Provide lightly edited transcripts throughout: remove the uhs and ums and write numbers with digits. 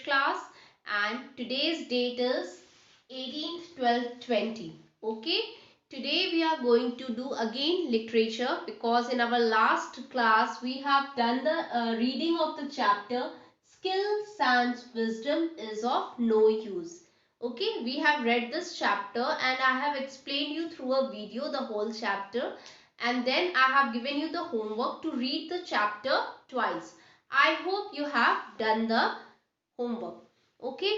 class, and today's date is 18th 12th 20. Okay, today we are going to do again literature, because in our last class we have done the reading of the chapter Skill Sans Wisdom is of No Use. Okay, we have read this chapter and I have explained you through a video the whole chapter, and then I have given you the homework to read the chapter twice. I hope you have done the homework. Okay.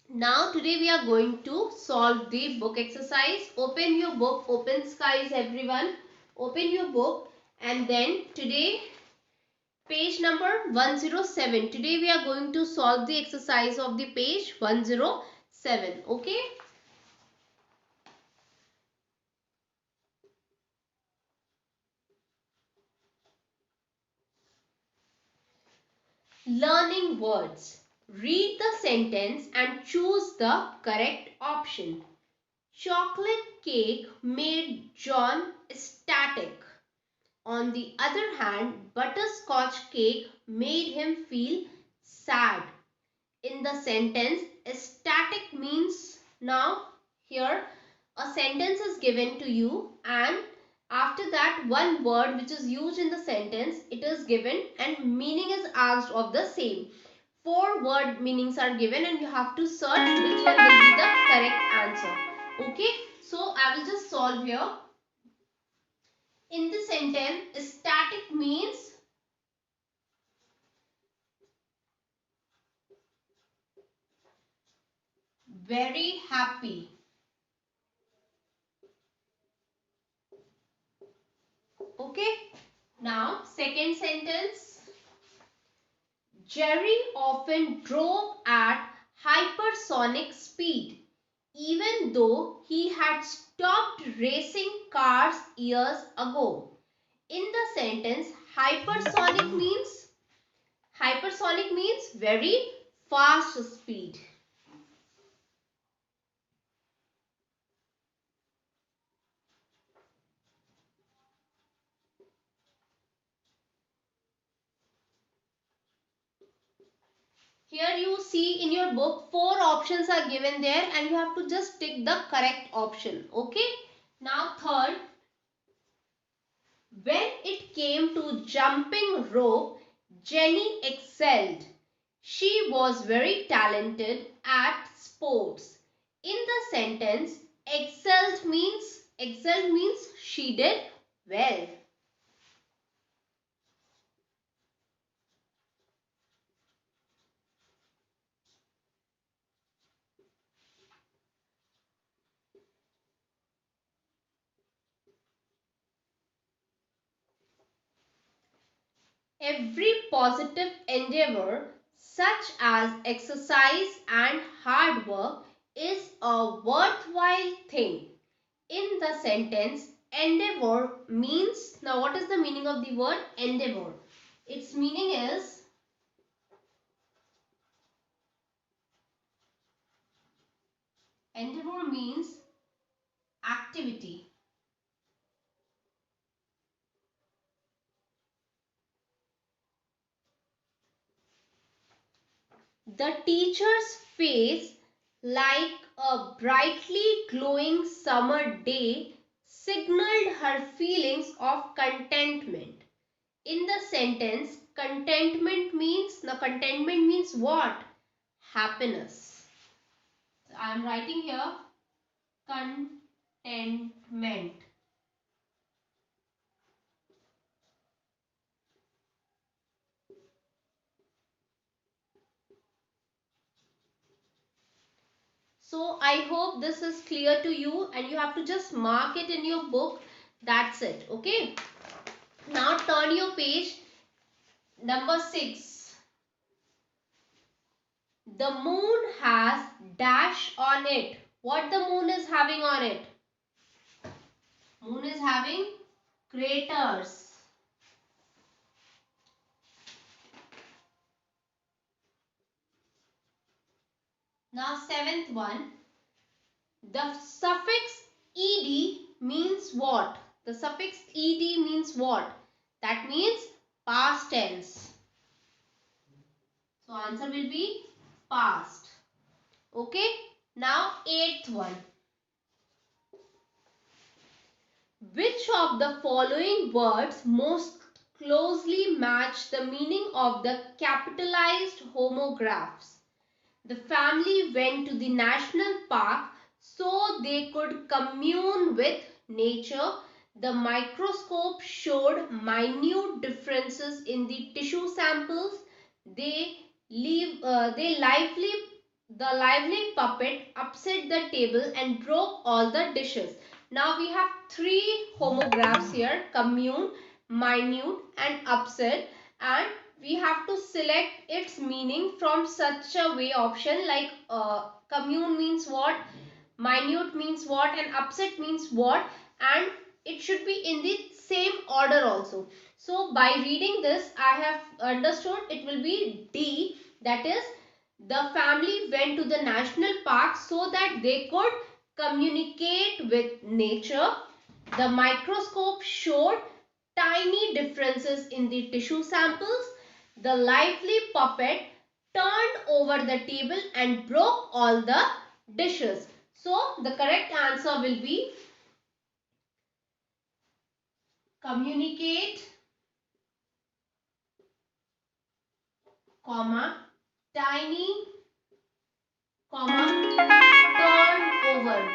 Now today we are going to solve the book exercise. Open your book, open skies everyone. Open your book, and then today page number 107. Today we are going to solve the exercise of the page 107. Okay. Learning words. Read the sentence and choose the correct option. Chocolate cake made John ecstatic. On the other hand, butterscotch cake made him feel sad. In the sentence, ecstatic means, now here a sentence is given to you, and after that one word which is used in the sentence, it is given and meaning is asked of the same. 4 word meanings are given and you have to search which one will be the correct answer. Okay, so I will just solve here. In the sentence, ecstatic means very happy. Okay. Now, second sentence. Jerry often drove at hypersonic speed, even though he had stopped racing cars years ago. In the sentence, hypersonic means very fast speed. Here you see in your book 4 options are given there and you have to just tick the correct option. Okay. Now third, when it came to jumping rope, Jenny excelled. She was very talented at sports. In the sentence, excelled means she did well. Every positive endeavor, such as exercise and hard work, is a worthwhile thing. In the sentence, endeavor means, now what is the meaning of the word endeavor? Its meaning is endeavor means activity. The teacher's face, like a brightly glowing summer day, signaled her feelings of contentment. In the sentence, contentment means what? Happiness. So I am writing here contentment. So I hope this is clear to you and you have to just mark it in your book. That's it. Okay. Now turn your page number 6. The moon has dash on it. What the moon is having on it? Moon is having craters. Now 7th one. The suffix ed means what? The suffix ed means what? That means past tense. So answer will be past. Okay. Now 8th one. Which of the following words most closely match the meaning of the capitalized homographs? The family went to the national park so they could commune with nature. The microscope showed minute differences in the tissue samples. The lively puppet upset the table and broke all the dishes. Now we have three homographs here: commune, minute and upset, and we have to select its meaning from such a way option, like commune means what, minute means what, and upset means what, and it should be in the same order also. So by reading this I have understood it will be D, that is the family went to the national park so that they could communicate with nature. The microscope showed tiny differences in the tissue samples. The lively puppet turned over the table and broke all the dishes. So the correct answer will be communicate, comma, tiny, comma, turn over.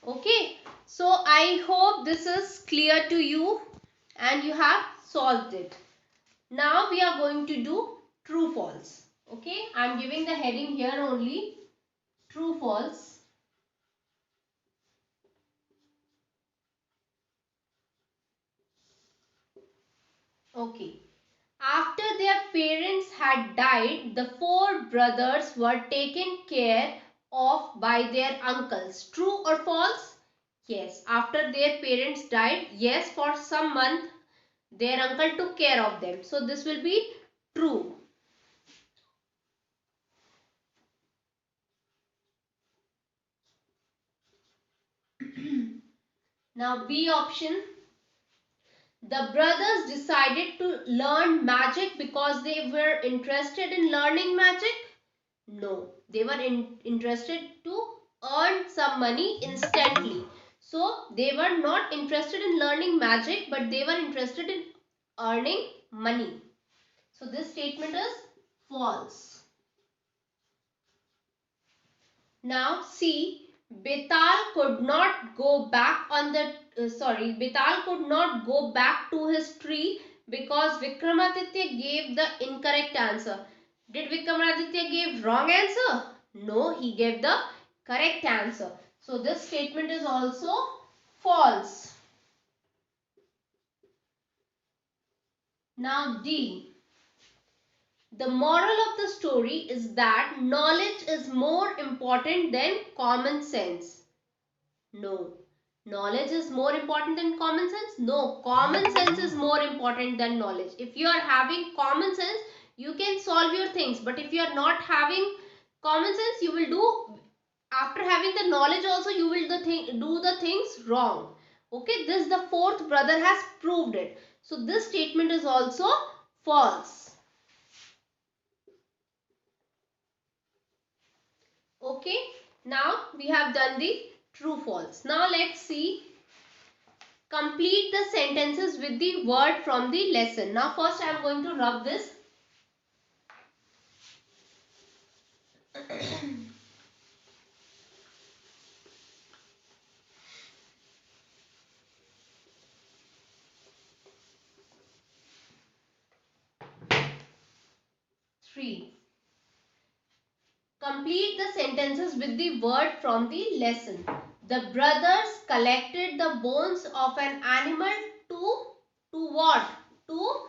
Okay, so I hope this is clear to you and you have solved it. Now we are going to do true false. Okay, I am giving the heading here only, true false. Okay. After their parents had died, the four brothers were taken care of by their uncles. True or false? Yes. After their parents died, yes, for some month their uncle took care of them. So this will be true. Now B option. The brothers decided to learn magic because they were interested in learning magic. No, they were interested to earn some money instantly. So they were not interested in learning magic, but they were interested in earning money. So this statement is false. Now see, Betal could not go back on the Betal could not go back to his tree because Vikramaditya gave the incorrect answer. Did Vikramaditya give wrong answer? No, he gave the correct answer. So this statement is also false. Now D. The moral of the story is that knowledge is more important than common sense. No. Knowledge is more important than common sense? No. Common sense is more important than knowledge. If you are having common sense, you can solve your things. But if you are not having common sense, you will do, after having the knowledge also, you will do the things wrong. Okay, this the fourth brother has proved it. So this statement is also false. Okay, now we have done the true false. Now let's see. Complete the sentences with the word from the lesson. Now first I am going to rub this. Three. Complete the sentences with the word from the lesson. The brothers collected the bones of an animal to what? To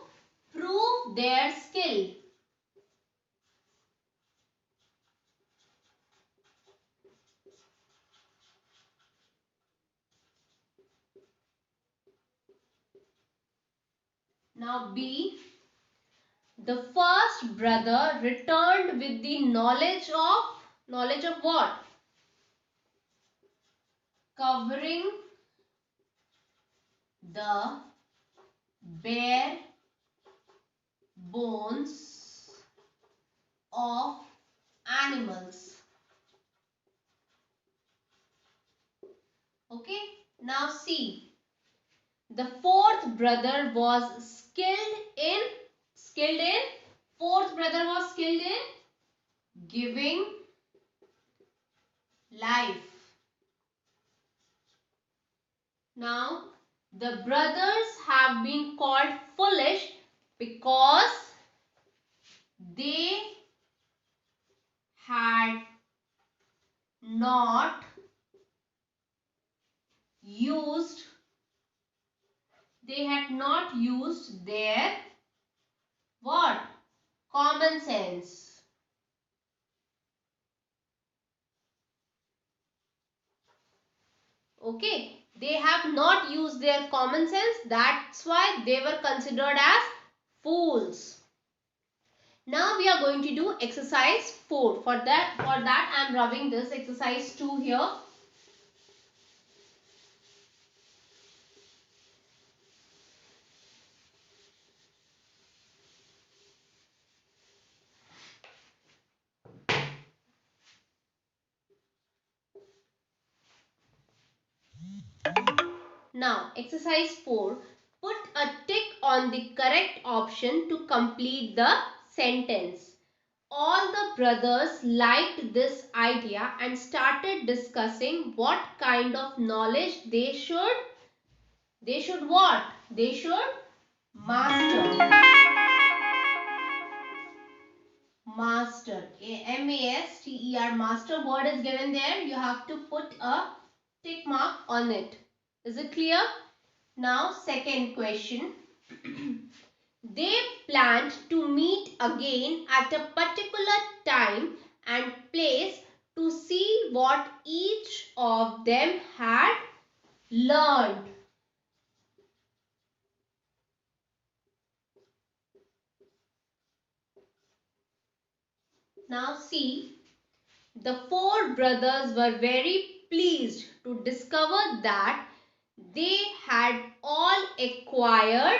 prove their skill. Now B. The first brother returned with the knowledge of what? Covering the bare bones of animals. Okay, now see, the fourth brother was skilled in, fourth brother was skilled in giving life. Now, the brothers have been called foolish because they had not used their what? Common sense. Okay, they have not used their common sense, that's why they were considered as fools. Now we are going to do exercise 4. For that I am rubbing this exercise 2 here. Now, exercise 4. Put a tick on the correct option to complete the sentence. All the brothers liked this idea and started discussing what kind of knowledge they should what? They should master. Master. M-A-S-T-E-R. Master word is given there. You have to put a tick mark on it. Is it clear? Now, second question. They planned to meet again at a particular time and place to see what each of them had learned. Now see, the four brothers were very pleased to discover that they had all acquired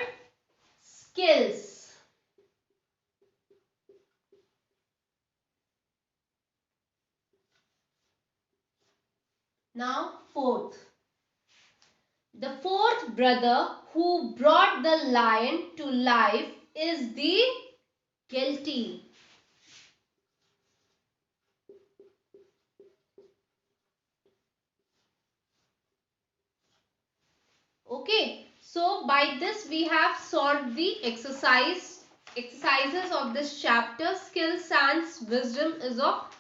skills. Now fourth. The fourth brother who brought the lion to life is the guilty. Okay, so by this we have solved the exercises of this chapter. Skill, sans, wisdom is of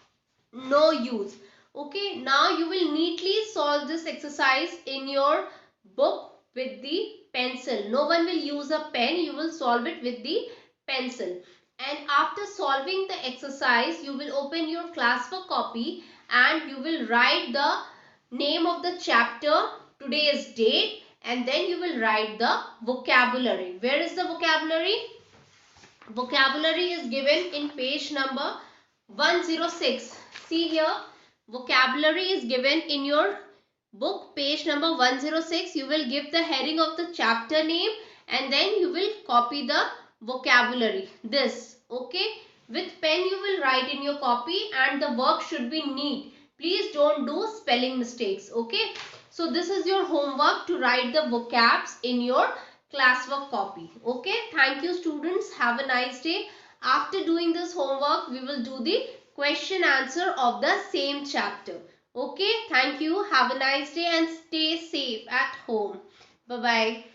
no use. Okay, now you will neatly solve this exercise in your book with the pencil. No one will use a pen, you will solve it with the pencil. And after solving the exercise, you will open your classwork copy and you will write the name of the chapter, today's date, and then you will write the vocabulary. Where is the vocabulary? Vocabulary is given in page number 106. See here, vocabulary is given in your book, page number 106. You will give the heading of the chapter name and then you will copy the vocabulary. This, okay? With pen you will write in your copy and the work should be neat. Please don't do spelling mistakes, okay? So this is your homework to write the vocabs in your classwork copy. Okay, thank you students. Have a nice day. After doing this homework, we will do the question answer of the same chapter. Okay, thank you. Have a nice day and stay safe at home. Bye-bye.